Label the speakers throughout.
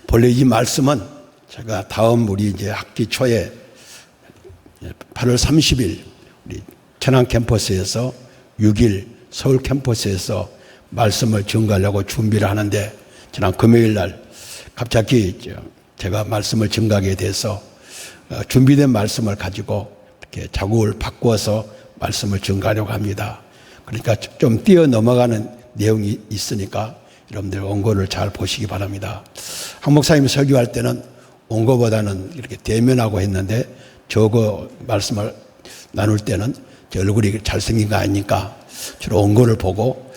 Speaker 1: 본래 이 말씀은 제가 다음 우리 이제 학기 초에 8월 30일 우리 천안 캠퍼스에서 6일 서울 캠퍼스에서 말씀을 증거하려고 준비를 하는데 지난 금요일 날 갑자기 제가 말씀을 증거하게 돼서 준비된 말씀을 가지고 이렇게 자국을 바꾸어서 말씀을 증거하려고 합니다. 그러니까 좀 뛰어 넘어가는 내용이 있으니까 여러분들 원고를 잘 보시기 바랍니다. 한 목사님이 설교할 때는 원고보다는 이렇게 대면하고 했는데 저거 말씀을 나눌 때는 제 얼굴이 잘생긴 거 아니니까 주로 원고를 보고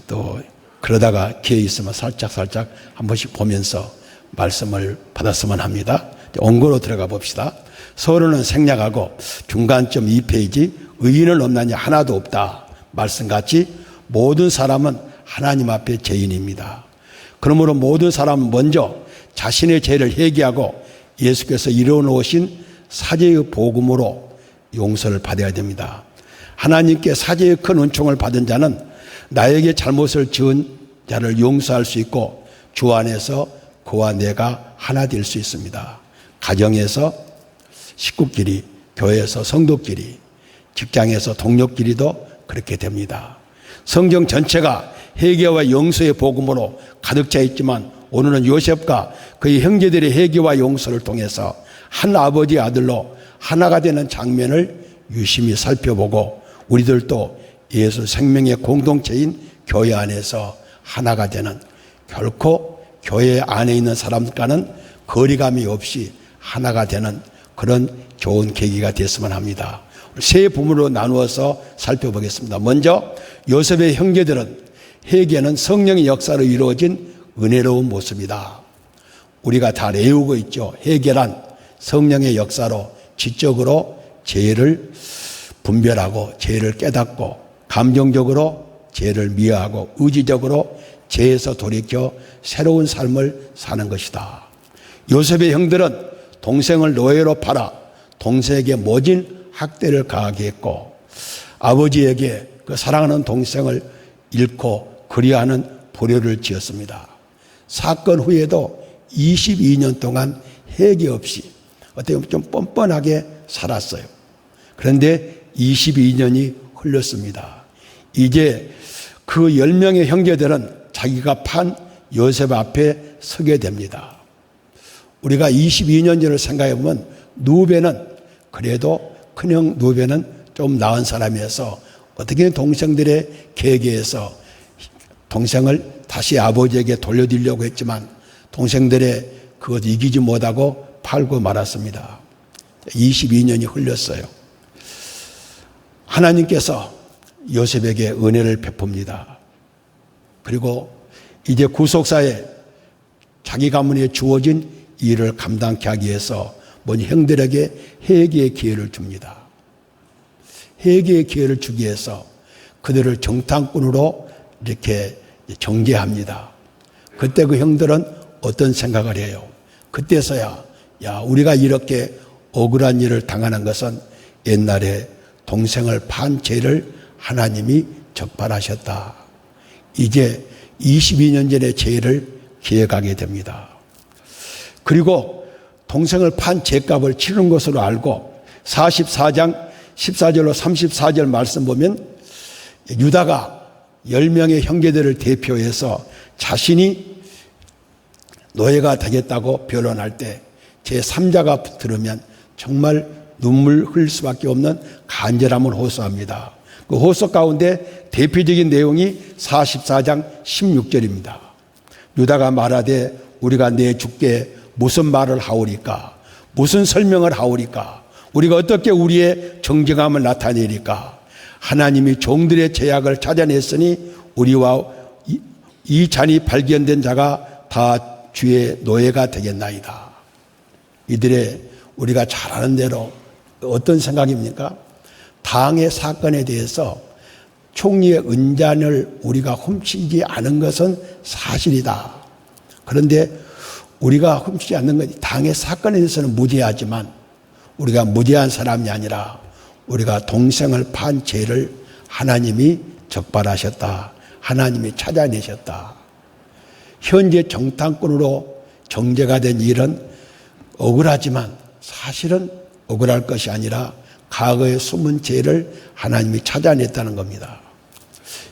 Speaker 1: 또 그러다가 기회 있으면 살짝 한 번씩 보면서 말씀을 받았으면 합니다. 원고로 들어가 봅시다. 서로는 생략하고 중간점 2페이지 의인은 없나니 하나도 없다. 말씀같이 모든 사람은 하나님 앞에 죄인입니다. 그러므로 모든 사람은 먼저 자신의 죄를 회개하고 예수께서 이루어놓으신 사죄의 복음으로 용서를 받아야 됩니다. 하나님께 사죄의 큰 은총을 받은 자는 나에게 잘못을 지은 자를 용서할 수 있고 주 안에서 그와 내가 하나 될 수 있습니다. 가정에서 식구끼리, 교회에서 성도끼리, 직장에서 동료끼리도 그렇게 됩니다. 성경 전체가 회개와 용서의 복음으로 가득 차 있지만 오늘은 요셉과 그의 형제들의 회개와 용서를 통해서 한 아버지의 아들로 하나가 되는 장면을 유심히 살펴보고 우리들도 예수 생명의 공동체인 교회 안에서 하나가 되는, 결코 교회 안에 있는 사람들과는 거리감이 없이 하나가 되는 그런 좋은 계기가 됐으면 합니다. 세 부분으로 나누어서 살펴보겠습니다. 먼저 요셉의 형제들은 회개는 성령의 역사로 이루어진 은혜로운 모습이다. 우리가 다 외우고 있죠. 회개란 성령의 역사로 지적으로 죄를 분별하고 죄를 깨닫고 감정적으로 죄를 미워하고 의지적으로 죄에서 돌이켜 새로운 삶을 사는 것이다. 요셉의 형들은 동생을 노예로 팔아 동생에게 모진 학대를 가하게 했고 아버지에게 그 사랑하는 동생을 잃고 그리하는 불효를 지었습니다. 사건 후에도 22년 동안 회개 없이 어떻게 보면 좀 뻔뻔하게 살았어요. 그런데 22년이 흘렀습니다. 이제 그 10명의 형제들은 자기가 판 요셉 앞에 서게 됩니다. 우리가 22년 전을 생각해 보면 누베는 그래도 큰형 누베는 좀 나은 사람이어서 어떻게 동생들의 계계에서 동생을 다시 아버지에게 돌려드리려고 했지만 동생들의 그것 이기지 못하고 팔고 말았습니다. 22년이 흘렸어요. 하나님께서 요셉에게 은혜를 베풉니다. 그리고 이제 구속사에 자기 가문에 주어진 일을 감당케 하기 위해서 먼저 형들에게 회개의 기회를 줍니다. 회개의 기회를 주기 위해서 그들을 정탐꾼으로 이렇게 정죄합니다. 그때 그 형들은 어떤 생각을 해요? 그때서야 우리가 이렇게 억울한 일을 당하는 것은 옛날에 동생을 판 죄를 하나님이 적발하셨다. 이제 22년 전의 죄를 기억하게 됩니다. 그리고 동생을 판 죄값을 치른 것으로 알고 44장 14절로 34절 말씀 보면 유다가 10명의 형제들을 대표해서 자신이 노예가 되겠다고 변론할 때 제3자가 들으면 정말 눈물 흘릴 수밖에 없는 간절함을 호소합니다. 그 호소 가운데 대표적인 내용이 44장 16절입니다. 유다가 말하되 우리가 내 주께 무슨 말을 하오리까? 무슨 설명을 하오리까? 우리가 어떻게 우리의 정직함을 나타내리까? 하나님이 종들의 죄악을 찾아냈으니 우리와 이 잔이 발견된 자가 다 주의 노예가 되겠나이다. 이들의 우리가 잘 아는 대로 어떤 생각입니까? 당의 사건에 대해서 총리의 은잔을 우리가 훔치지 않은 것은 사실이다. 그런데 우리가 훔치지 않는 것, 당의 사건에 대해서는 무죄하지만 우리가 무죄한 사람이 아니라 우리가 동생을 판 죄를 하나님이 적발하셨다. 하나님이 찾아내셨다. 현재 정탐꾼으로 정죄가 된 일은 억울하지만 사실은 억울할 것이 아니라 과거의 숨은 죄를 하나님이 찾아냈다는 겁니다.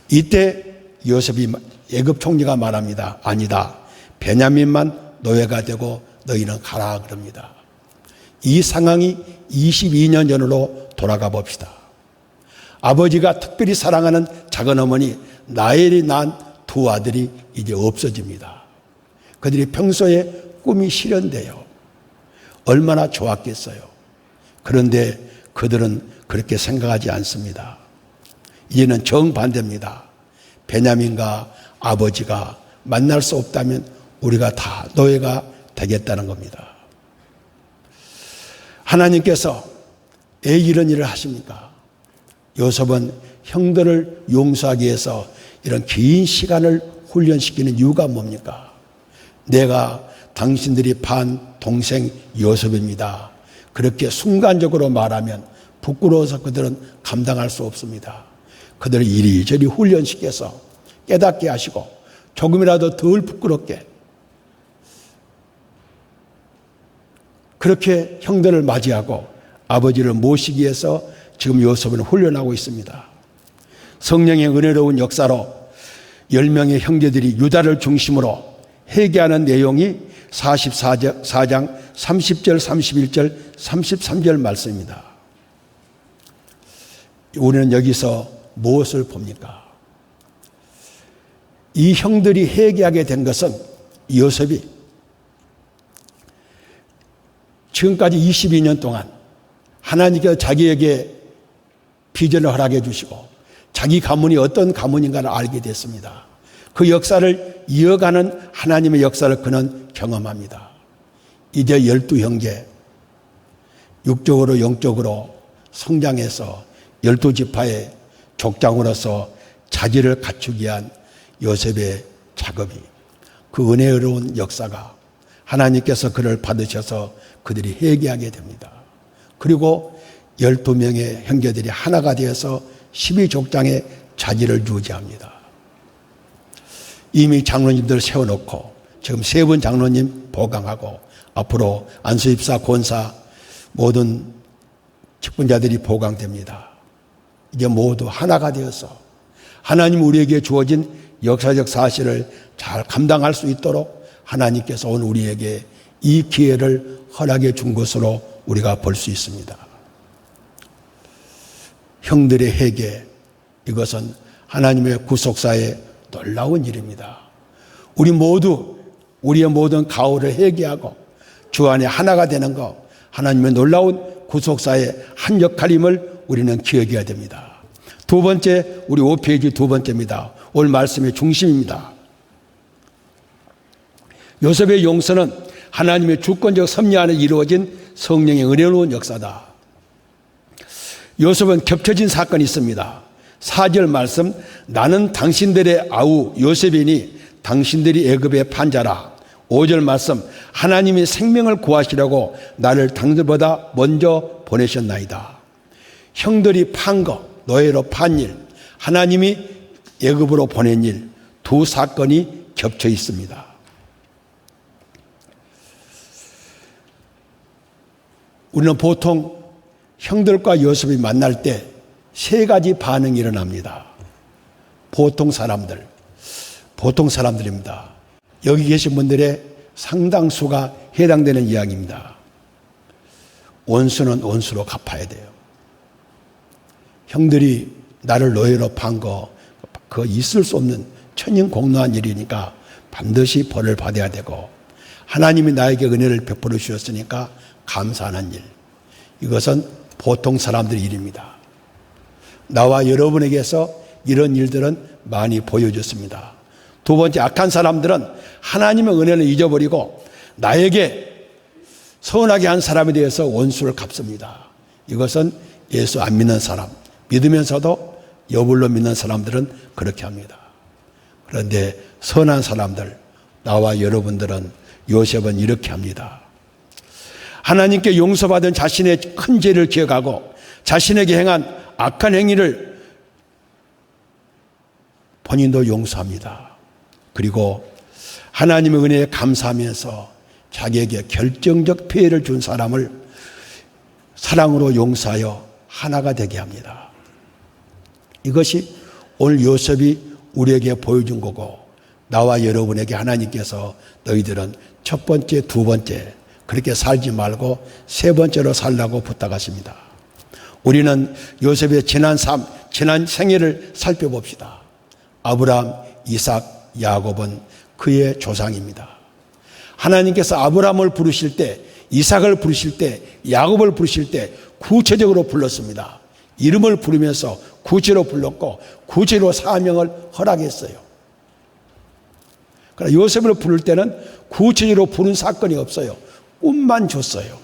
Speaker 1: 이때 요셉이 애굽 총리가 말합니다. 아니다. 베냐민만 노예가 되고 너희는 가라 그럽니다. 이 상황이 22년 전으로 돌아가 봅시다. 아버지가 특별히 사랑하는 작은 어머니 나엘이 낳은 두 아들이 이제 없어집니다. 그들이 평소에 꿈이 실현돼요. 얼마나 좋았겠어요. 그런데 그들은 그렇게 생각하지 않습니다. 이제는 정반대입니다. 베냐민과 아버지가 만날 수 없다면 우리가 다 노예가 되겠다는 겁니다. 하나님께서 왜 이런 일을 하십니까? 요셉은 형들을 용서하기 위해서 이런 긴 시간을 훈련시키는 이유가 뭡니까? 내가 당신들이 반 동생 요셉입니다. 그렇게 순간적으로 말하면 부끄러워서 그들은 감당할 수 없습니다. 그들을 이리저리 훈련시켜서 깨닫게 하시고 조금이라도 덜 부끄럽게 그렇게 형들을 맞이하고 아버지를 모시기 위해서 지금 요셉은 훈련하고 있습니다. 성령의 은혜로운 역사로 10명의 형제들이 유다를 중심으로 회개하는 내용이 44장 30절, 31절, 33절 말씀입니다. 우리는 여기서 무엇을 봅니까? 이 형들이 회개하게 된 것은 요셉이 지금까지 22년 동안 하나님께서 자기에게 비전을 허락해 주시고 자기 가문이 어떤 가문인가를 알게 됐습니다. 그 역사를 이어가는 하나님의 역사를 그는 경험합니다. 이제 12형제 육적으로 영적으로 성장해서 12지파의 족장으로서 자질을 갖추기 위한 요셉의 작업이 그 은혜로운 역사가 하나님께서 그를 받으셔서 그들이 회개하게 됩니다. 그리고 12명의 형제들이 하나가 되어서 12족장의 자질을 유지합니다. 이미 장로님들 세워놓고 지금 3분 장로님 보강하고 앞으로 안수입사, 권사 모든 직분자들이 보강됩니다. 이제 모두 하나가 되어서 하나님 우리에게 주어진 역사적 사실을 잘 감당할 수 있도록 하나님께서 오늘 우리에게 이 기회를 허락해 준 것으로 우리가 볼 수 있습니다. 형들의 회개, 이것은 하나님의 구속사의 놀라운 일입니다. 우리 모두 우리의 모든 가오를 회개하고 주 안에 하나가 되는 것, 하나님의 놀라운 구속사의 한 역할임을 우리는 기억해야 됩니다. 두 번째, 우리 5페이지 두 번째입니다. 오늘 말씀의 중심입니다. 요셉의 용서는 하나님의 주권적 섭리 안에 이루어진 성령의 은혜로운 역사다. 요셉은 겹쳐진 사건이 있습니다. 4절 말씀, 나는 당신들의 아우 요셉이니 당신들이 애굽의 판자라. 5절 말씀, 하나님이 생명을 구하시려고 나를 당신보다 먼저 보내셨나이다. 형들이 판 것, 노예로 판 일, 하나님이 애굽으로 보낸 일, 두 사건이 겹쳐 있습니다. 우리는 보통 형들과 요셉이 만날 때 3가지 반응이 일어납니다. 보통 사람들입니다. 여기 계신 분들의 상당수가 해당되는 이야기입니다. 원수는 원수로 갚아야 돼요. 형들이 나를 노예로 판 거, 그거 있을 수 없는 천인공노한 일이니까 반드시 벌을 받아야 되고, 하나님이 나에게 은혜를 베풀어 주셨으니까 감사하는 일. 이것은 보통 사람들의 일입니다. 나와 여러분에게서 이런 일들은 많이 보여졌습니다. 두 번째, 악한 사람들은 하나님의 은혜를 잊어버리고 나에게 서운하게 한 사람에 대해서 원수를 갚습니다. 이것은 예수 안 믿는 사람, 믿으면서도 여불로 믿는 사람들은 그렇게 합니다. 그런데 선한 사람들, 나와 여러분들은, 요셉은 이렇게 합니다. 하나님께 용서받은 자신의 큰 죄를 기억하고 자신에게 행한 악한 행위를 본인도 용서합니다. 그리고 하나님의 은혜에 감사하면서 자기에게 결정적 피해를 준 사람을 사랑으로 용서하여 하나가 되게 합니다. 이것이 오늘 요셉이 우리에게 보여준 거고, 나와 여러분에게 하나님께서 너희들은 첫 번째, 두 번째 그렇게 살지 말고 세 번째로 살라고 부탁하십니다. 우리는 요셉의 지난 생애를 살펴봅시다. 아브라함, 이삭, 야곱은 그의 조상입니다. 하나님께서 아브라함을 부르실 때, 이삭을 부르실 때, 야곱을 부르실 때 구체적으로 불렀습니다. 이름을 부르면서 구체로 불렀고 구체로 사명을 허락했어요. 그러나 요셉을 부를 때는 구체적으로 부른 사건이 없어요. 꿈만 줬어요.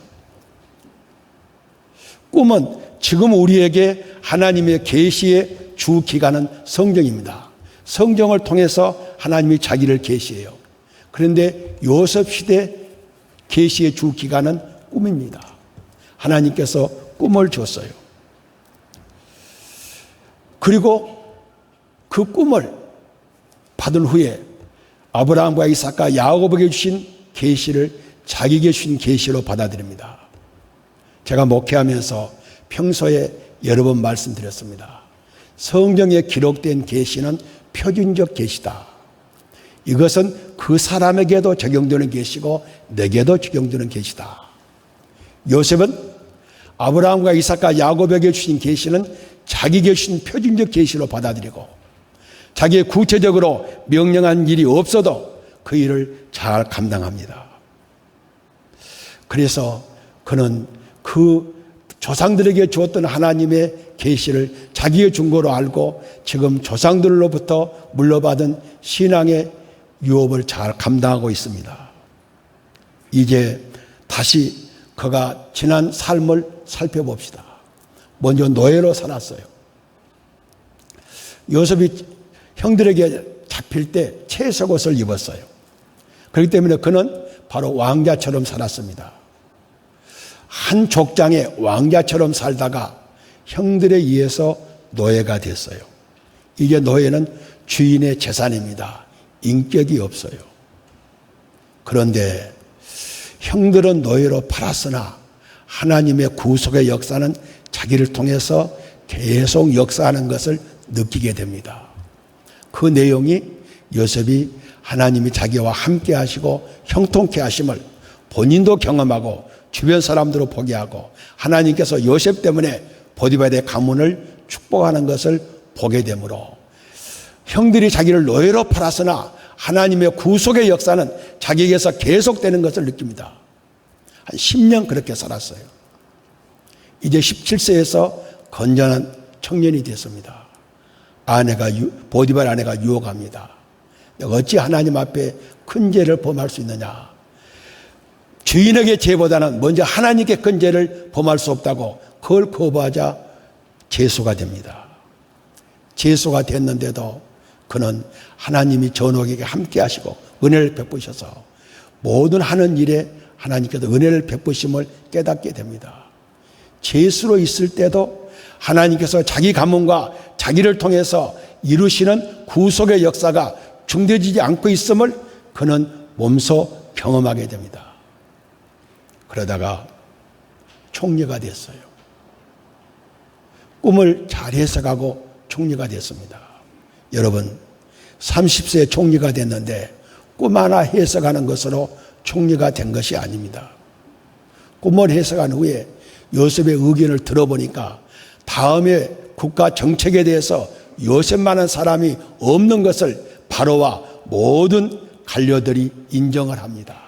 Speaker 1: 꿈은 지금 우리에게 하나님의 계시의 주 기간은 성경입니다. 성경을 통해서 하나님이 자기를 계시해요. 그런데 요셉 시대 계시의 주 기간은 꿈입니다. 하나님께서 꿈을 줬어요. 그리고 그 꿈을 받은 후에 아브라함과 이삭과 야곱에게 주신 계시를 자기에게 주신 계시로 받아들입니다. 제가 목회하면서 평소에 여러 번 말씀드렸습니다. 성경에 기록된 계시는 표준적 계시다. 이것은 그 사람에게도 적용되는 계시고 내게도 적용되는 계시다. 요셉은 아브라함과 이삭과 야곱에게 주신 계시는 자기에게 주신 표준적 계시로 받아들이고, 자기의 구체적으로 명령한 일이 없어도 그 일을 잘 감당합니다. 그래서 그는 그 조상들에게 주었던 하나님의 계시를 자기의 증거로 알고 지금 조상들로부터 물려받은 신앙의 유업을 잘 감당하고 있습니다. 이제 다시 그가 지난 삶을 살펴봅시다. 먼저 노예로 살았어요. 요셉이 형들에게 잡힐 때 채색옷을 입었어요. 그렇기 때문에 그는 바로 왕자처럼 살았습니다. 한 족장에 왕자처럼 살다가 형들에 의해서 노예가 됐어요. 이게 노예는 주인의 재산입니다. 인격이 없어요. 그런데 형들은 노예로 팔았으나 하나님의 구속의 역사는 자기를 통해서 계속 역사하는 것을 느끼게 됩니다. 그 내용이 요셉이 하나님이 자기와 함께 하시고 형통케 하심을 본인도 경험하고 주변 사람들을 보게 하고 하나님께서 요셉 때문에 보디발의 가문을 축복하는 것을 보게 되므로 형들이 자기를 노예로 팔았으나 하나님의 구속의 역사는 자기에게서 계속되는 것을 느낍니다. 한 10년 그렇게 살았어요. 이제 17세에서 건전한 청년이 됐습니다. 보디발 아내가 유혹합니다. 어찌 하나님 앞에 큰 죄를 범할 수 있느냐. 주인에게 죄보다는 먼저 하나님께 큰 죄를 범할 수 없다고 그걸 거부하자 재수가 됩니다. 재수가 됐는데도 그는 하나님이 전옥에게 함께 하시고 은혜를 베푸셔서 모든 하는 일에 하나님께서 은혜를 베푸심을 깨닫게 됩니다. 재수로 있을 때도 하나님께서 자기 가문과 자기를 통해서 이루시는 구속의 역사가 중단되지 않고 있음을 그는 몸소 경험하게 됩니다. 그러다가 총리가 됐어요. 꿈을 잘 해석하고 총리가 됐습니다. 여러분, 30세에 총리가 됐는데 꿈 하나 해석하는 것으로 총리가 된 것이 아닙니다. 꿈을 해석한 후에 요셉의 의견을 들어보니까 다음에 국가 정책에 대해서 요셉만한 사람이 없는 것을 바로와 모든 관료들이 인정을 합니다.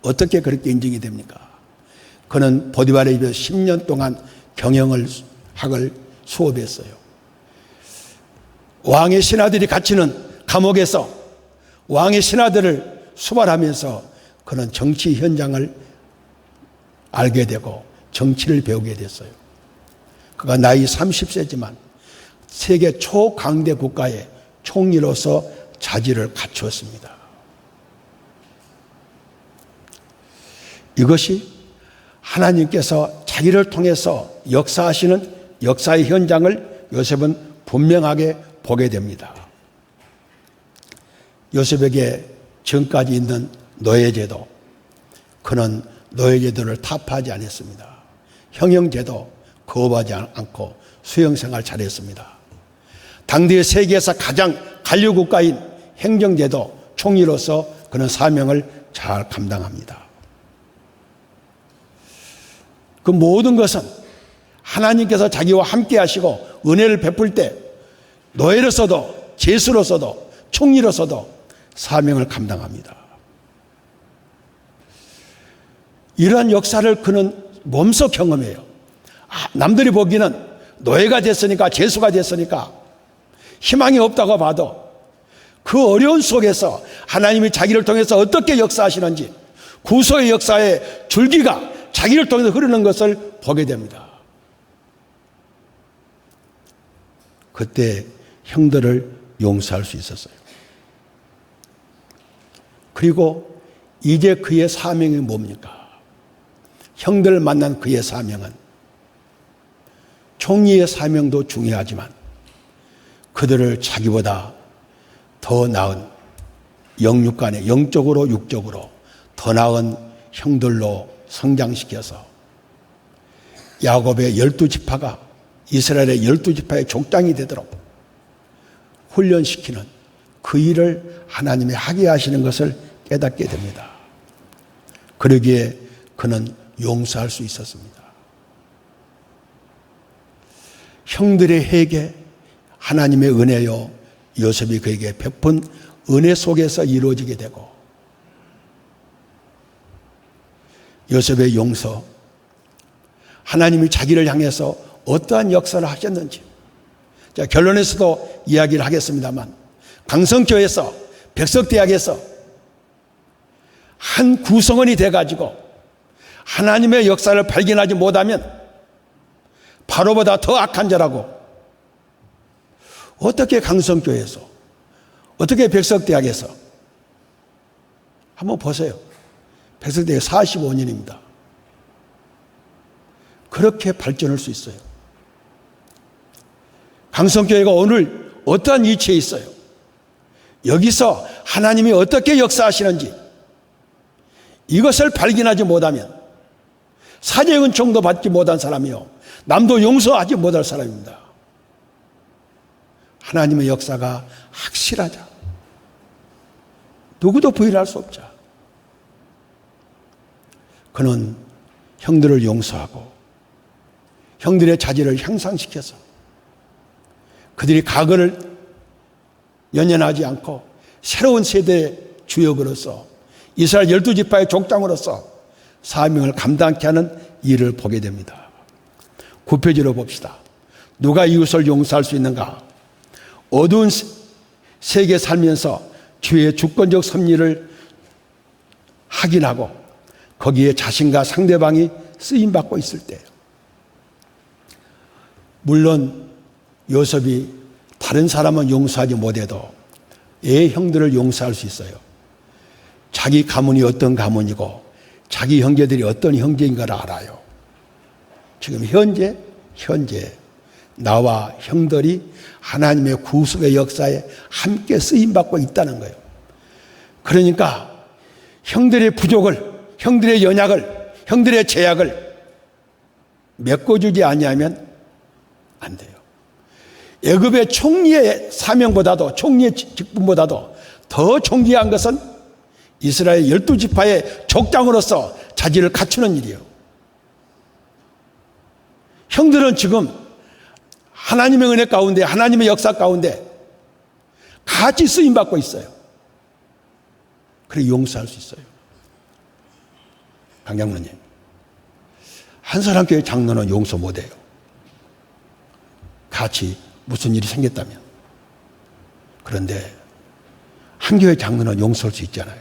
Speaker 1: 어떻게 그렇게 인정이 됩니까? 그는 보디발의 집에서 10년 동안 학을 수업했어요. 왕의 신하들이 갇히는 감옥에서 왕의 신하들을 수발하면서 그는 정치 현장을 알게 되고 정치를 배우게 됐어요. 그가 나이 30세지만 세계 초강대 국가의 총리로서 자질을 갖추었습니다. 이것이 하나님께서 자기를 통해서 역사하시는 역사의 현장을 요셉은 분명하게 보게 됩니다. 요셉에게 지금까지 있는 노예제도, 그는 노예제도를 타파하지 않았습니다. 형형제도 거부하지 않고 수용생활 잘했습니다. 당대 세계에서 가장 관료국가인 행정제도 총리로서 그는 사명을 잘 감당합니다. 그 모든 것은 하나님께서 자기와 함께 하시고 은혜를 베풀 때 노예로서도 제수로서도 총리로서도 사명을 감당합니다. 이러한 역사를 그는 몸소 경험해요. 남들이 보기에는 노예가 됐으니까 제수가 됐으니까 희망이 없다고 봐도 그 어려운 속에서 하나님이 자기를 통해서 어떻게 역사하시는지 구속의 역사의 줄기가 자기를 통해서 흐르는 것을 보게 됩니다. 그때 형들을 용서할 수 있었어요. 그리고 이제 그의 사명이 뭡니까? 형들을 만난 그의 사명은 총리의 사명도 중요하지만 그들을 자기보다 더 나은 영육간에 영적으로 육적으로 더 나은 형들로 성장시켜서 야곱의 12지파가 이스라엘의 12지파의 족장이 되도록 훈련시키는 그 일을 하나님이 하게 하시는 것을 깨닫게 됩니다. 그러기에 그는 용서할 수 있었습니다. 형들의 회개, 하나님의 은혜요, 요셉이 그에게 베푼 은혜 속에서 이루어지게 되고 요셉의 용서, 하나님이 자기를 향해서 어떠한 역사를 하셨는지 자, 결론에서도 이야기를 하겠습니다만 강성교에서 백석대학에서 한 구성원이 돼가지고 하나님의 역사를 발견하지 못하면 바로보다 더 악한 자라고 어떻게 강성교에서 어떻게 백석대학에서 한번 보세요. 백석대학 45년입니다. 그렇게 발전할 수 있어요. 강성교회가 오늘 어떠한 위치에 있어요? 여기서 하나님이 어떻게 역사하시는지 이것을 발견하지 못하면 사제의 은총도 받지 못한 사람이요 남도 용서하지 못할 사람입니다. 하나님의 역사가 확실하자. 누구도 부인할 수 없자. 그는 형들을 용서하고 형들의 자질을 향상시켜서 그들이 과거를 연연하지 않고 새로운 세대의 주역으로서 이스라엘 12지파의 족장으로서 사명을 감당케 하는 일을 보게 됩니다. 9페이지로 봅시다. 누가 이웃을 용서할 수 있는가? 어두운 세계에 살면서 주의 주권적 섭리를 확인하고 거기에 자신과 상대방이 쓰임받고 있을 때 물론 요셉이 다른 사람은 용서하지 못해도 애 형들을 용서할 수 있어요. 자기 가문이 어떤 가문이고 자기 형제들이 어떤 형제인가를 알아요. 지금 현재 나와 형들이 하나님의 구속의 역사에 함께 쓰임받고 있다는 거예요. 그러니까 형들의 부족을, 형들의 연약을, 형들의 제약을 메꿔주지 아니하면 안 돼요. 애굽의 총리의 사명보다도 총리의 직분보다도 더 존귀한 것은 이스라엘 12지파의 족장으로서 자질을 갖추는 일이에요. 형들은 지금 하나님의 은혜 가운데 하나님의 역사 가운데 같이 쓰임받고 있어요. 그래 용서할 수 있어요. 강장로님, 한사람교회 장로는 용서 못해요. 같이 무슨 일이 생겼다면. 그런데 한 교회 장로는 용서할 수 있잖아요.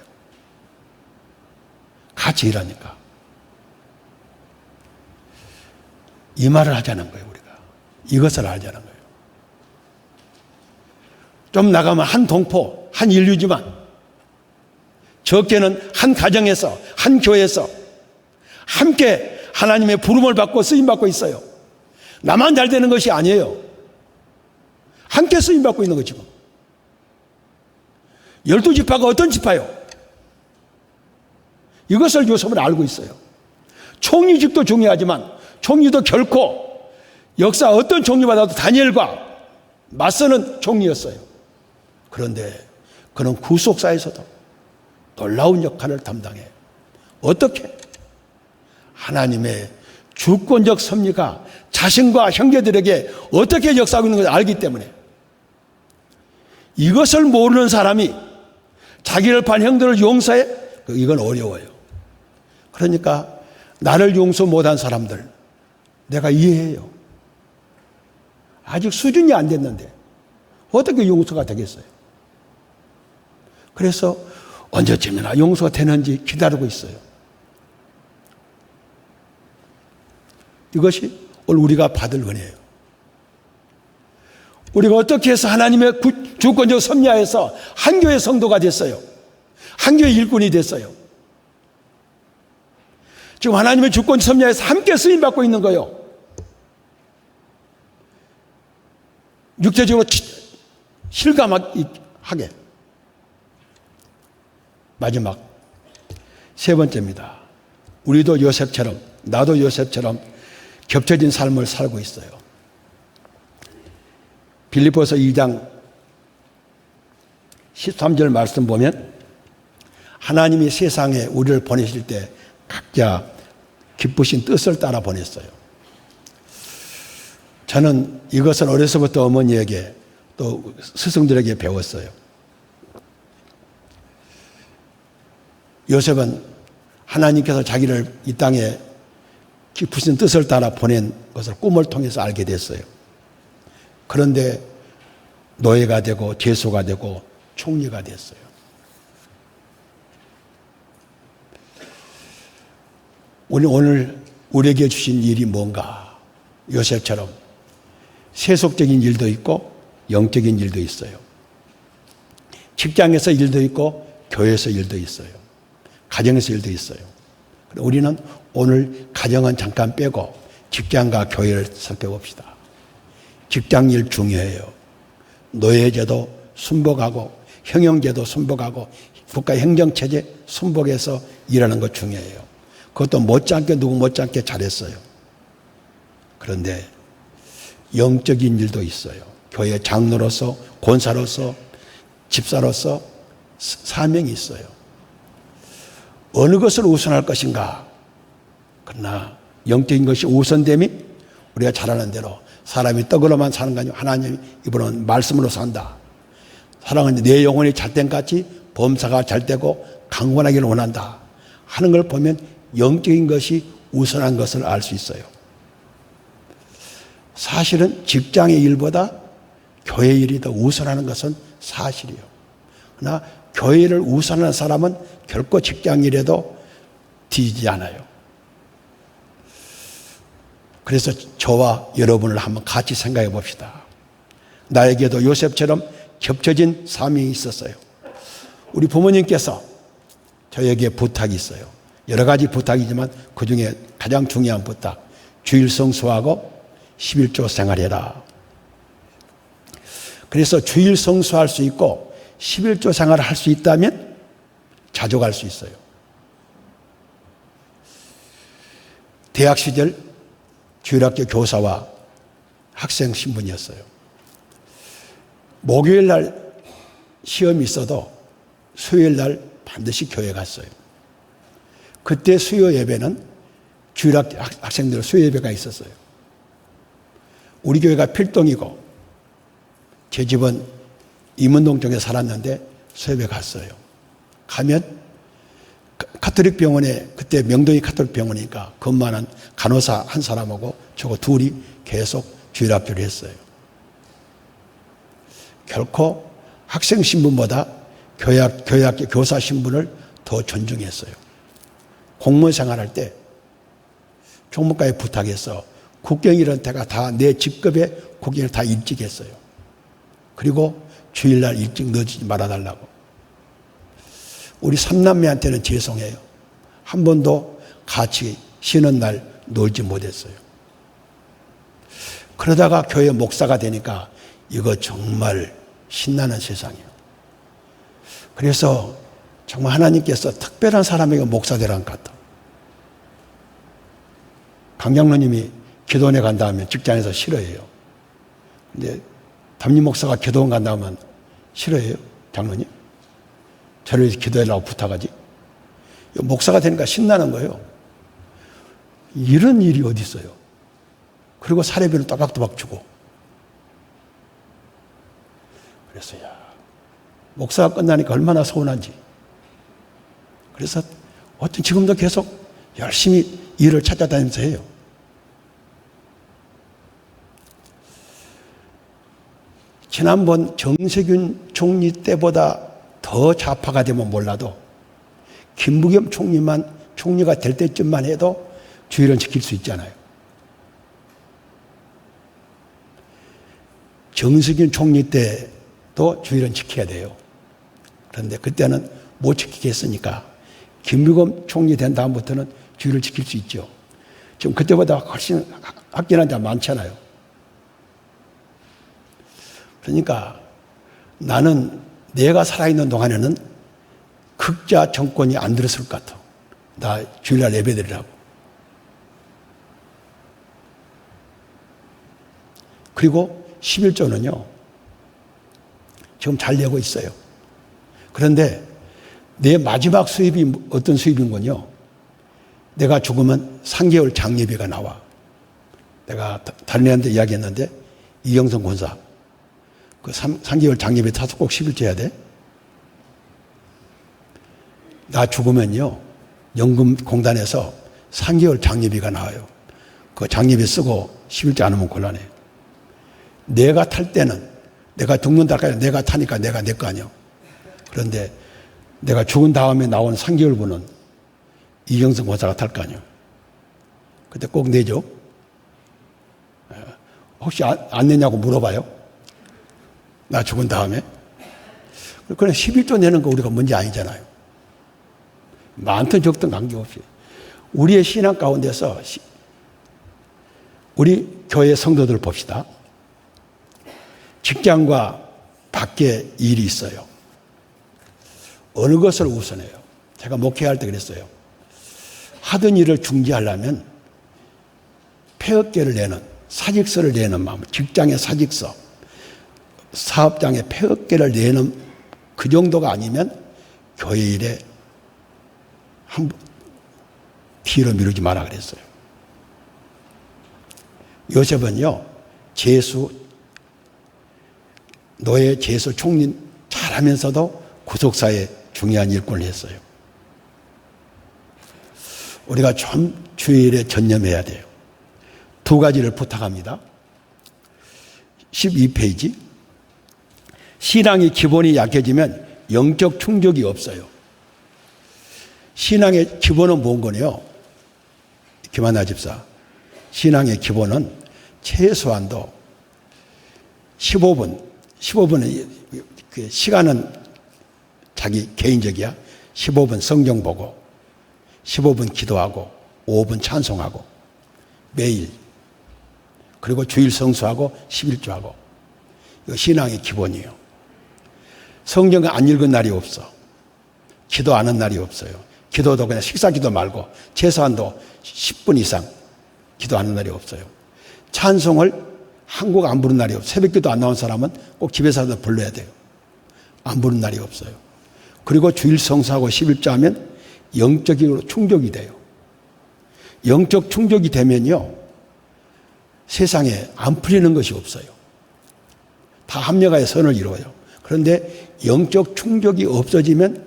Speaker 1: 같이 일하니까. 이 말을 하자는 거예요, 우리가. 이것을 알자는 거예요. 좀 나가면 한 동포, 한 인류지만 적게는 한 가정에서, 한 교회에서 함께 하나님의 부름을 받고 쓰임받고 있어요. 나만 잘 되는 것이 아니에요. 함께 쓰임받고 있는 거 지금. 12지파가 어떤 지파요? 이것을 요셉은 알고 있어요. 총리직도 중요하지만 총리도 결코 역사 어떤 총리보다도 다니엘과 맞서는 총리였어요. 그런데 그는 구속사에서도 놀라운 역할을 담당해. 어떻게? 하나님의 주권적 섭리가 자신과 형제들에게 어떻게 역사하고 있는 것을 알기 때문에 이것을 모르는 사람이 자기를 판 형들을 용서해? 이건 어려워요. 그러니까 나를 용서 못한 사람들 내가 이해해요. 아직 수준이 안 됐는데 어떻게 용서가 되겠어요? 그래서 언제쯤이나 용서가 되는지 기다리고 있어요. 이것이 오늘 우리가 받을 은혜예요. 우리가 어떻게 해서 하나님의 주권적 섭리하에서 한 교회 성도가 됐어요. 한 교회 일꾼이 됐어요. 지금 하나님의 주권적 섭리하에서 함께 쓰임받고 있는 거예요. 육체적으로 실감하게. 마지막 세 번째입니다. 우리도 요셉처럼, 나도 요셉처럼 겹쳐진 삶을 살고 있어요. 빌립보서 2장 13절 말씀 보면 하나님이 세상에 우리를 보내실 때 각자 기쁘신 뜻을 따라 보냈어요. 저는 이것을 어려서부터 어머니에게 또 스승들에게 배웠어요. 요셉은 하나님께서 자기를 이 땅에 깊으신 뜻을 따라 보낸 것을 꿈을 통해서 알게 됐어요. 그런데 노예가 되고 죄수가 되고 총리가 됐어요. 오늘 우리에게 주신 일이 뭔가? 요셉처럼 세속적인 일도 있고 영적인 일도 있어요. 직장에서 일도 있고 교회에서 일도 있어요. 가정에서 일도 있어요. 우리는 오늘 가정은 잠깐 빼고 직장과 교회를 살펴봅시다. 직장일 중요해요. 노예제도 순복하고 형용제도 순복하고 국가 행정체제 순복해서 일하는 것 중요해요. 그것도 못지않게 누구 못지않게 잘했어요. 그런데 영적인 일도 있어요. 교회 장로로서 권사로서 집사로서 사명이 있어요. 어느 것을 우선할 것인가? 그러나 영적인 것이 우선됨이 우리가 잘 아는 대로 사람이 떡으로만 사는 거 아니고 하나님 이분은 말씀으로 산다. 사랑은 내 영혼이 잘된 같이 범사가 잘되고 강건하기를 원한다 하는 걸 보면 영적인 것이 우선한 것을 알 수 있어요. 사실은 직장의 일보다 교회 일이 더 우선하는 것은 사실이에요. 그러나 교회를 우선하는 사람은 결코 직장 일에도 뒤지지 않아요. 그래서 저와 여러분을 한번 같이 생각해 봅시다. 나에게도 요셉처럼 겹쳐진 사명이 있었어요. 우리 부모님께서 저에게 부탁이 있어요. 여러 가지 부탁이지만 그중에 가장 중요한 부탁, 주일 성수하고 11조 생활해라. 그래서 주일 성수할 수 있고 11조 생활을 할 수 있다면 자족할 수 있어요. 대학 시절 주일학교 교사와 학생 신분이었어요. 목요일 날 시험이 있어도 수요일 날 반드시 교회 갔어요. 그때 수요 예배는 주일학생들 수요 예배가 있었어요. 우리 교회가 필동이고 제 집은 임은동 쪽에 살았는데 수요예배 갔어요. 가면 카톨릭 병원에 그때 명동이 카톨릭 병원이니까 근무하는 간호사 한 사람하고 저거 둘이 계속 주일학교를 했어요. 결코 학생 신분보다 교회학교 교사 신분을 더 존중했어요. 공무원 생활할 때 총무과에 부탁해서 국경이라는 데가 다 내 직급에 국경을 다 일찍 했어요. 그리고 주일날 일찍 넣어주지 말아달라고. 우리 삼남매한테는 죄송해요. 한 번도 같이 쉬는 날 놀지 못했어요. 그러다가 교회 목사가 되니까 이거 정말 신나는 세상이에요. 그래서 정말 하나님께서 특별한 사람에게 목사 되라는 것 같아. 강장로님이 기도원에 간다 하면 직장에서 싫어해요. 근데 담임 목사가 기도원 간다 하면 싫어해요. 장로님? 저를 기도해라고 부탁하지. 목사가 되니까 신나는 거예요. 이런 일이 어디 있어요. 그리고 사례비를 또박또박 주고. 그래서 목사가 끝나니까 얼마나 서운한지. 그래서 어떤 지금도 계속 열심히 일을 찾아다니면서 해요. 지난번 정세균 총리 때보다 더 좌파가 되면 몰라도 김부겸 총리가 될 때쯤만 해도 주의를 지킬 수 있잖아요. 정세균 총리 때도 주의를 지켜야 돼요. 그런데 그때는 못 지키겠으니까 김부겸 총리 된 다음부터는 주의를 지킬 수 있죠. 지금 그때보다 훨씬 합격한 자 많잖아요. 그러니까 나는 내가 살아있는 동안에는 극자 정권이 안 들었을 것 같아. 나 주일날 예배드리라고. 그리고 11조는요. 지금 잘 내고 있어요. 그런데 내 마지막 수입이 어떤 수입인군요. 내가 죽으면 3개월 장례비가 나와. 내가 다른 애한테 이야기했는데 이영선 권사 그 3개월 장례비 타서 꼭 11조 해야 돼. 나 죽으면요. 연금공단에서 3개월 장례비가 나와요. 그 장례비 쓰고 11조 안 하면 곤란해. 내가 탈 때는 내가 죽는다까지 내가 타니까 내가 내 거 아니야. 그런데 내가 죽은 다음에 나온 3개월분은 이경선 권사가 탈 거 아니야. 그때 꼭 내죠. 혹시 안 내냐고 물어봐요. 나 죽은 다음에. 그래 11조 내는 거 우리가 문제 아니잖아요. 많든 적든 관계없이. 우리의 신앙 가운데서 우리 교회 성도들 봅시다. 직장과 밖에 일이 있어요. 어느 것을 우선해요? 제가 목회할 때 그랬어요. 하던 일을 중지하려면 폐업계를 내는, 사직서를 내는 마음, 직장의 사직서, 사업장에 폐업계를 내는 그 정도가 아니면 교회 일에 뒤로 미루지 마라 그랬어요. 요셉은요, 노예 제수 총리 잘하면서도 구속사에 중요한 일꾼을 했어요. 우리가 좀 주일에 전념해야 돼요. 두 가지를 부탁합니다. 12페이지. 신앙의 기본이 약해지면 영적 충족이 없어요. 신앙의 기본은 뭔 거냐? 김하나 집사. 신앙의 기본은 최소한도 15분. 15분은 시간은 자기 개인적이야. 15분 성경 보고 15분 기도하고 5분 찬송하고 매일 그리고 주일 성수하고 11조하고 이거 신앙의 기본이에요. 성경을 안 읽은 날이 없어. 기도 안 한 날이 없어요. 기도도 그냥 식사 기도 말고 최소한도 10분 이상 기도하는 날이 없어요. 찬송을 한국 안 부른 날이 없어요. 새벽 기도 안 나온 사람은 꼭 집에서도 불러야 돼요. 안 부른 날이 없어요. 그리고 주일 성수하고 11조 하면 영적으로 충족이 돼요. 영적 충족이 되면요. 세상에 안 풀리는 것이 없어요. 다 합력하여 선을 이루어요. 그런데 영적 충족이 없어지면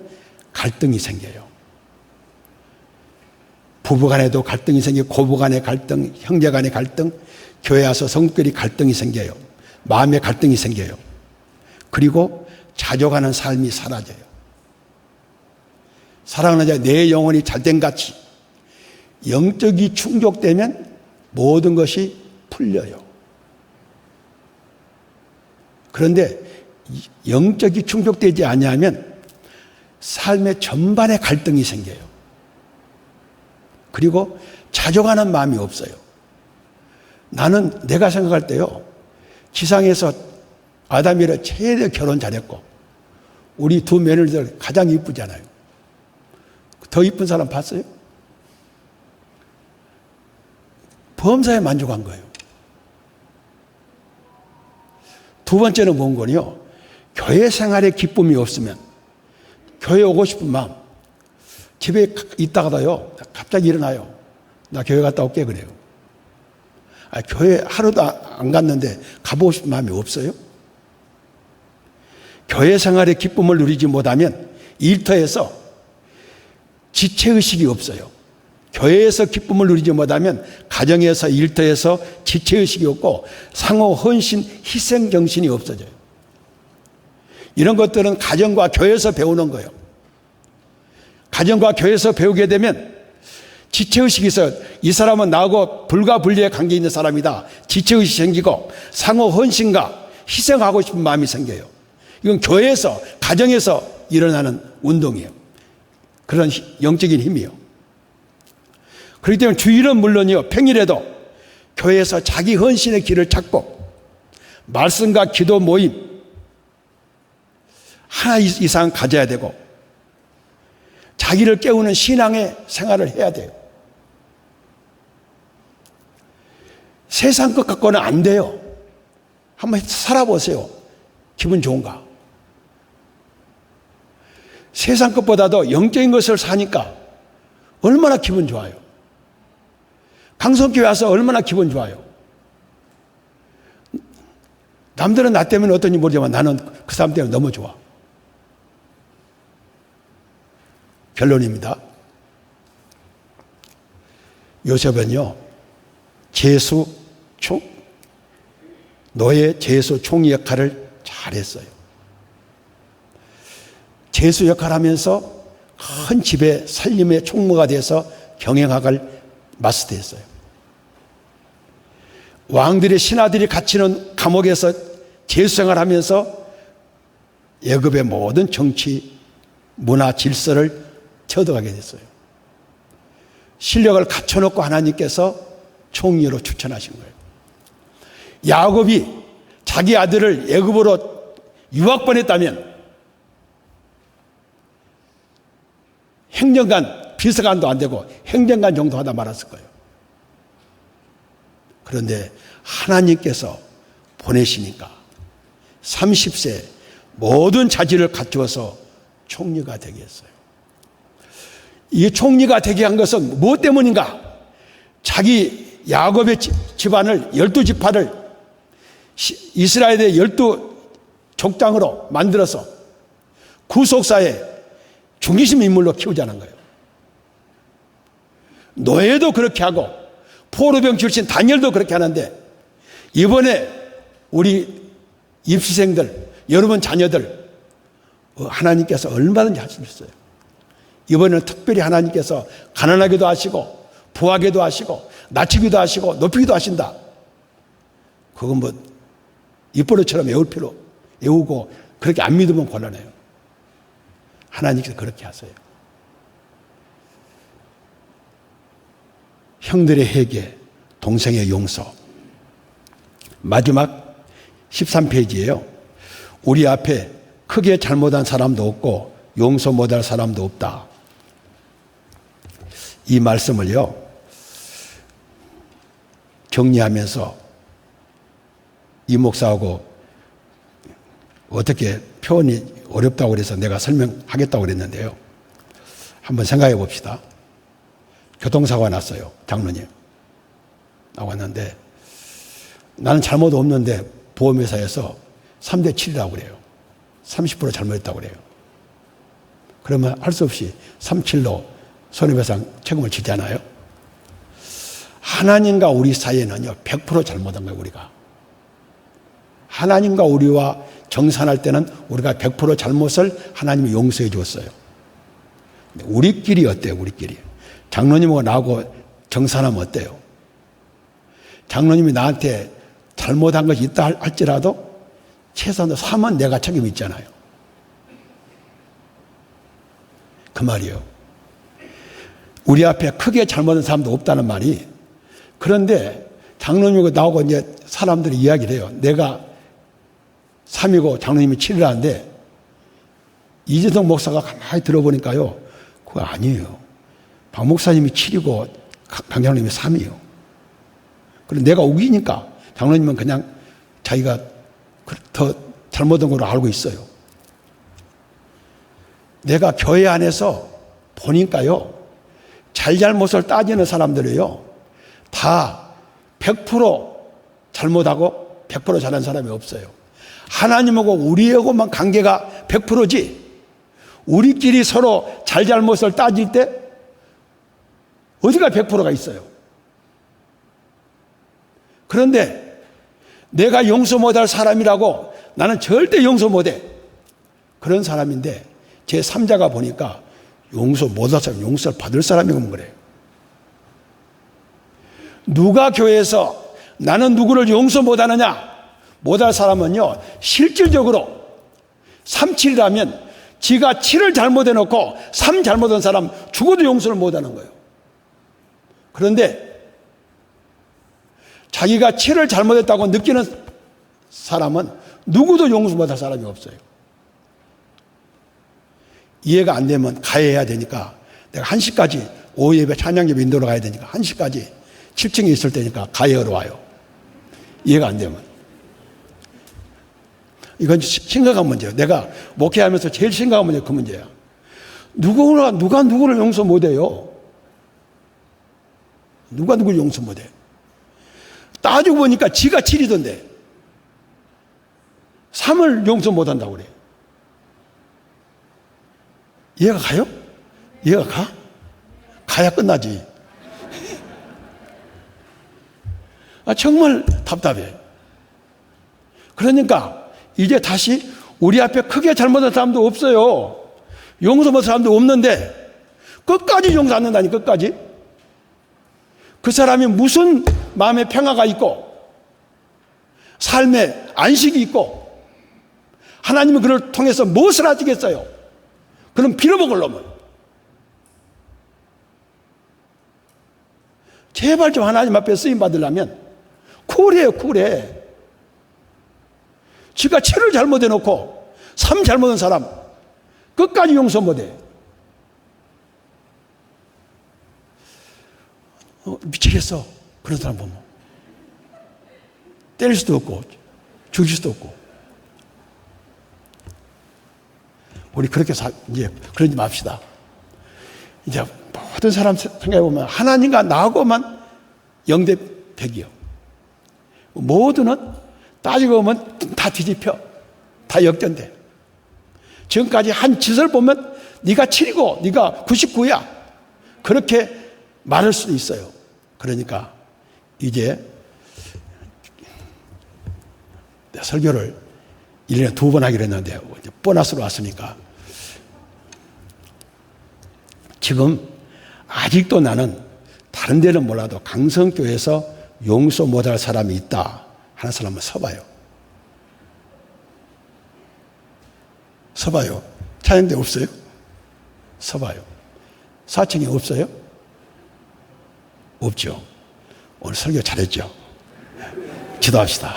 Speaker 1: 갈등이 생겨요. 부부 간에도 갈등이 생기고 고부 간의 갈등, 형제 간의 갈등, 교회 와서 성들이 갈등이 생겨요. 마음의 갈등이 생겨요. 그리고 자족하는 삶이 사라져요. 사랑하는 자, 내 영혼이 잘된 같이 영적이 충족되면 모든 것이 풀려요. 그런데 영적이 충족되지 아니하면 삶의 전반에 갈등이 생겨요. 그리고 자족하는 마음이 없어요. 나는 내가 생각할 때요. 지상에서 아담이라 최대 결혼 잘했고 우리 두 며느리들 가장 이쁘잖아요. 더 이쁜 사람 봤어요? 범사에 만족한 거예요. 두 번째는 뭔 거요? 교회 생활에 기쁨이 없으면 교회 오고 싶은 마음, 집에 있다가도요 갑자기 일어나요. 나 교회 갔다 올게 그래요. 교회 하루도 안 갔는데 가보고 싶은 마음이 없어요? 교회 생활의 기쁨을 누리지 못하면 일터에서 지체의식이 없어요. 교회에서 기쁨을 누리지 못하면 가정에서 일터에서 지체의식이 없고 상호 헌신 희생정신이 없어져요. 이런 것들은 가정과 교회에서 배우는 거예요. 가정과 교회에서 배우게 되면 지체의식이 있어요. 이 사람은 나하고 불가분리의 관계에 있는 사람이다. 지체의식이 생기고 상호 헌신과 희생하고 싶은 마음이 생겨요. 이건 교회에서, 가정에서 일어나는 운동이에요. 그런 영적인 힘이요. 그렇기 때문에 주일은 물론이요, 평일에도 교회에서 자기 헌신의 길을 찾고 말씀과 기도 모임 하나 이상 가져야 되고 자기를 깨우는 신앙의 생활을 해야 돼요. 세상 것 갖고는 안 돼요. 한번 살아보세요. 기분 좋은가? 세상 것보다도 영적인 것을 사니까 얼마나 기분 좋아요. 강성교회 와서 얼마나 기분 좋아요. 남들은 나 때문에 어떤지 모르지만 나는 그 사람 때문에 너무 좋아. 결론입니다. 요셉은요, 노예 제수 총리 역할을 잘했어요. 제수 역할을 하면서 큰 집의 살림의 총무가 돼서 경영학을 마스터했어요. 왕들의 신하들이 갇히는 감옥에서 제수 생활을 하면서 애굽의 모든 정치, 문화, 질서를 쳐들어가게 됐어요. 실력을 갖춰놓고 하나님께서 총리로 추천하신 거예요. 야곱이 자기 아들을 애굽으로 유학 보냈다면 행정관, 비서관도 안 되고 행정관 정도 하다 말았을 거예요. 그런데 하나님께서 보내시니까 30세 모든 자질을 갖추어서 총리가 되게 했어요. 이 총리가 되게 한 것은 무엇 때문인가? 자기 야곱의 집안을 12지파를 이스라엘의 12족장으로 만들어서 구속사의 중심 인물로 키우자는 거예요. 노예도 그렇게 하고 포로병 출신 다니엘도 그렇게 하는데 이번에 우리 입시생들, 여러분 자녀들 하나님께서 얼마든지 하실 수 있어요. 이번에는 특별히 하나님께서 가난하게도 하시고 부하게도 하시고 낮추기도 하시고 높이기도 하신다. 그건 뭐 입버릇처럼 외우고 그렇게 안 믿으면 곤란해요. 하나님께서 그렇게 하세요. 형들의 회개, 동생의 용서. 마지막 13페이지예요. 우리 앞에 크게 잘못한 사람도 없고 용서 못할 사람도 없다. 이 말씀을요, 정리하면서 이 목사하고 어떻게 표현이 어렵다고 그래서 내가 설명하겠다고 그랬는데요. 한번 생각해 봅시다. 교통사고가 났어요. 장로님. 나왔는데 나는 잘못 없는데 보험회사에서 3대 7이라고 그래요. 30% 잘못했다고 그래요. 그러면 할 수 없이 37로 손해배상 책임을 지잖아요. 하나님과 우리 사이에는요, 100% 잘못한 거예요, 우리가. 하나님과 우리와 정산할 때는 우리가 100% 잘못을 하나님이 용서해 주었어요. 우리끼리 어때요, 우리끼리? 장로님하고 나하고 정산하면 어때요? 장로님이 나한테 잘못한 것이 있다 할지라도 최소한 3은 내가 책임이 있잖아요. 그 말이에요. 우리 앞에 크게 잘못한 사람도 없다는 말이, 그런데 장로님하고 나하고 이제 사람들이 이야기를 해요. 내가 3이고 장로님이 7이라는데 이재동 목사가 가만히 들어보니까요, 그거 아니에요. 박 목사님이 7이고 강 장로님이 3이요. 그리고 내가 5이니까 장로님은 그냥 자기가 더 잘못한 걸로 알고 있어요. 내가 교회 안에서 보니까요, 잘못을 따지는 사람들이요, 다 100% 잘못하고 100% 잘한 사람이 없어요. 하나님하고 우리하고만 관계가 100%지, 우리끼리 서로 잘못을 따질 때 어디가 100%가 있어요. 그런데 내가 용서 못할 사람이라고 나는 절대 용서 못해. 그런 사람인데 제 3자가 보니까 용서 못할 사람, 용서를 받을 사람이면 그래요. 누가 교회에서 나는 누구를 용서 못하느냐? 못할 사람은요, 실질적으로 3,7이라면 지가 7을 잘못해놓고 3 잘못한 사람 죽어도 용서를 못하는 거예요. 그런데 자기가 7을 잘못했다고 느끼는 사람은 누구도 용서 못할 사람이 없어요. 이해가 안 되면 가해해야 되니까 내가 1시까지 오후 예배 찬양 예배 인도로 가야 되니까 1시까지 7층에 있을 때니까 가해하러 와요. 이해가 안 되면. 이건 심각한 문제예요. 내가 목회하면서 제일 심각한 문제가 그 문제야. 누가 누구를 용서 못해요. 누가 누구를 용서 못해. 따지고 보니까 지가 7이던데 3을 용서 못한다고 그래. 이해가 가요? 이해가 가? 가야 끝나지. 정말 답답해. 그러니까 이제 다시 우리 앞에 크게 잘못한 사람도 없어요. 용서 못한 사람도 없는데 끝까지 용서 안 한다니. 끝까지. 그 사람이 무슨 마음의 평화가 있고 삶의 안식이 있고 하나님은 그를 통해서 무엇을 하시겠어요? 그럼 빌어먹으려면 제발 좀 하나님 앞에 쓰임 받으려면 쿨해요. 쿨해. 지가 7을 잘못해놓고 3 잘못한 사람 끝까지 용서 못해. 미치겠어. 그런 사람 보면 때릴 수도 없고 죽일 수도 없고. 우리 그렇게 이제 그러지 맙시다. 이제 모든 사람 생각해보면 하나님과 나하고만 0대 100이요. 모두는 따지고 보면 다 뒤집혀. 다 역전돼. 지금까지 한 짓을 보면 네가 7이고 네가 99야. 그렇게 말할 수도 있어요. 그러니까 이제 설교를 1년에 2번 하기로 했는데 이제 보너스로 왔으니까 지금 아직도 나는 다른 데는 몰라도 강성교회에서 용서 못할 사람이 있다 하는 사람은 서봐요. 서봐요. 찬양대 없어요? 서봐요. 사층이 없어요? 없죠. 오늘 설교 잘했죠? 기도합시다.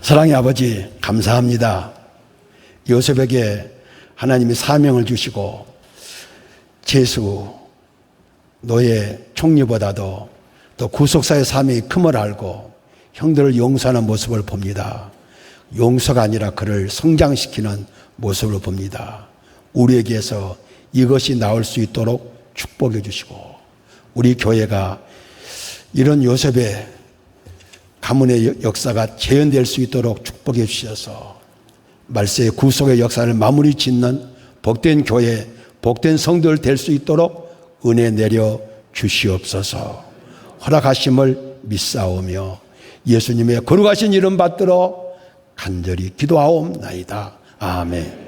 Speaker 1: 사랑의 아버지 감사합니다. 요셉에게 하나님이 사명을 주시고 제수 노예 총리보다도 또 구속사의 사명이 큼을 알고 형들을 용서하는 모습을 봅니다. 용서가 아니라 그를 성장시키는 모습을 봅니다. 우리에게서 이것이 나올 수 있도록 축복해 주시고 우리 교회가 이런 요셉의 가문의 역사가 재현될 수 있도록 축복해 주셔서 말세의 구속의 역사를 마무리 짓는 복된 교회, 복된 성도들 될 수 있도록 은혜 내려 주시옵소서. 허락하심을 믿사오며 예수님의 거룩하신 이름 받들어 간절히 기도하옵나이다. 아멘.